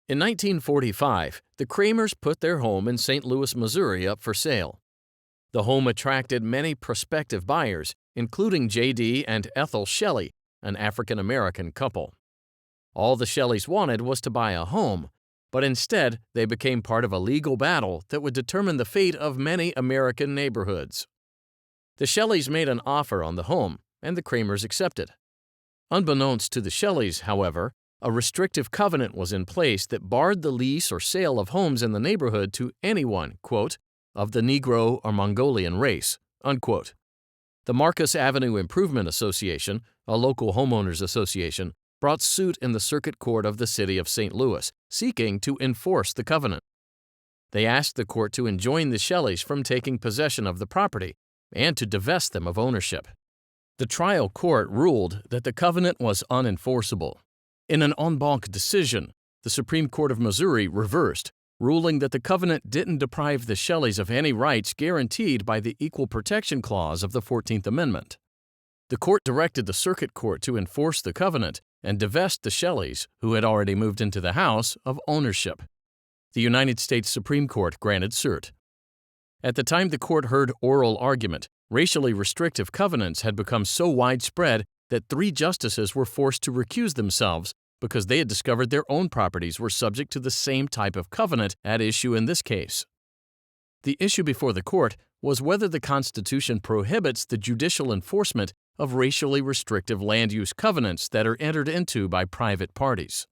In 1945, the Kraemers put their home in St. Louis, Missouri up for sale. The home attracted many prospective buyers, including J.D. and Ethel Shelley, an African-American couple. All the Shelleys wanted was to buy a home, but instead they became part of a legal battle that would determine the fate of many American neighborhoods. The Shelleys made an offer on the home, and the Kraemers accepted. Unbeknownst to the Shelleys, however, a restrictive covenant was in place that barred the lease or sale of homes in the neighborhood to anyone, quote, of the Negro or Mongolian race, unquote. The Marcus Avenue Improvement Association, a local homeowners association, brought suit in the Circuit Court of the City of St. Louis, seeking to enforce the covenant. They asked the court to enjoin the Shelleys from taking possession of the property and to divest them of ownership. The trial court ruled that the covenant was unenforceable. In an en banc decision, the Supreme Court of Missouri reversed, ruling that the covenant didn't deprive the Shelleys of any rights guaranteed by the Equal Protection Clause of the 14th Amendment. The court directed the Circuit Court to enforce the covenant and divest the Shelleys, who had already moved into the house, of ownership. The United States Supreme Court granted cert. At the time the court heard oral argument, racially restrictive covenants had become so widespread that 3 justices were forced to recuse themselves because they had discovered their own properties were subject to the same type of covenant at issue in this case. The issue before the court was whether the Constitution prohibits the judicial enforcement of racially restrictive land use covenants that are entered into by private parties.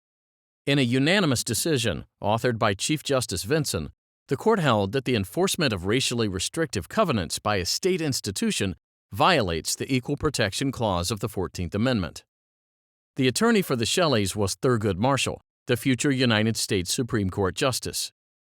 In a unanimous decision authored by Chief Justice Vinson, the court held that the enforcement of racially restrictive covenants by a state institution violates the Equal Protection Clause of the 14th Amendment. The attorney for the Shelleys was Thurgood Marshall, the future United States Supreme Court Justice.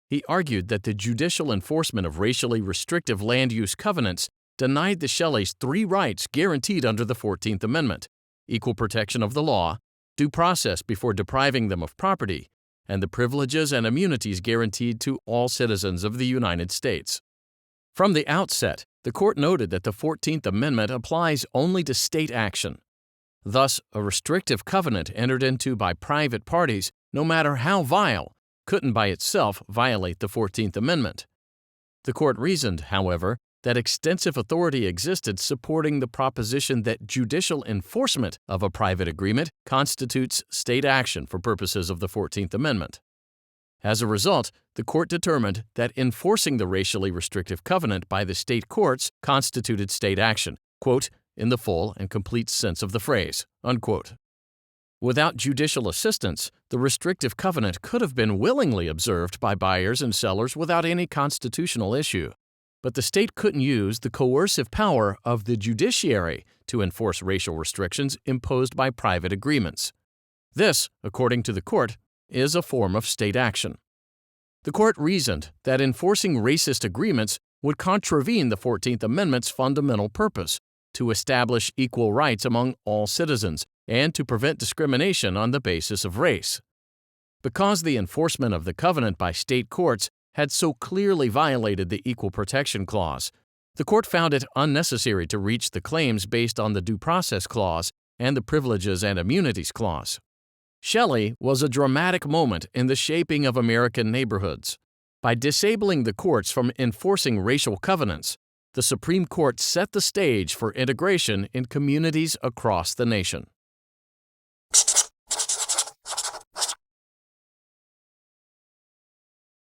He argued that the judicial enforcement of racially restrictive land use covenants denied the Shelleys 3 rights guaranteed under the 14th Amendment: equal protection of the law, due process before depriving them of property, and the privileges and immunities guaranteed to all citizens of the United States. From the outset, the court noted that the 14th Amendment applies only to state action. Thus, a restrictive covenant entered into by private parties, no matter how vile, couldn't by itself violate the 14th Amendment. The court reasoned, however, that extensive authority existed supporting the proposition that judicial enforcement of a private agreement constitutes state action for purposes of the 14th Amendment. As a result, the court determined that enforcing the racially restrictive covenant by the state courts constituted state action, quote, in the full and complete sense of the phrase, unquote. Without judicial assistance, the restrictive covenant could have been willingly observed by buyers and sellers without any constitutional issue. But the state couldn't use the coercive power of the judiciary to enforce racial restrictions imposed by private agreements. This, according to the court, is a form of state action. The court reasoned that enforcing racist agreements would contravene the 14th Amendment's fundamental purpose, to establish equal rights among all citizens and to prevent discrimination on the basis of race. Because the enforcement of the covenant by state courts had so clearly violated the Equal Protection Clause, the court found it unnecessary to reach the claims based on the Due Process Clause and the Privileges and Immunities Clause. Shelley was a dramatic moment in the shaping of American neighborhoods. By disabling the courts from enforcing racial covenants, the Supreme Court set the stage for integration in communities across the nation.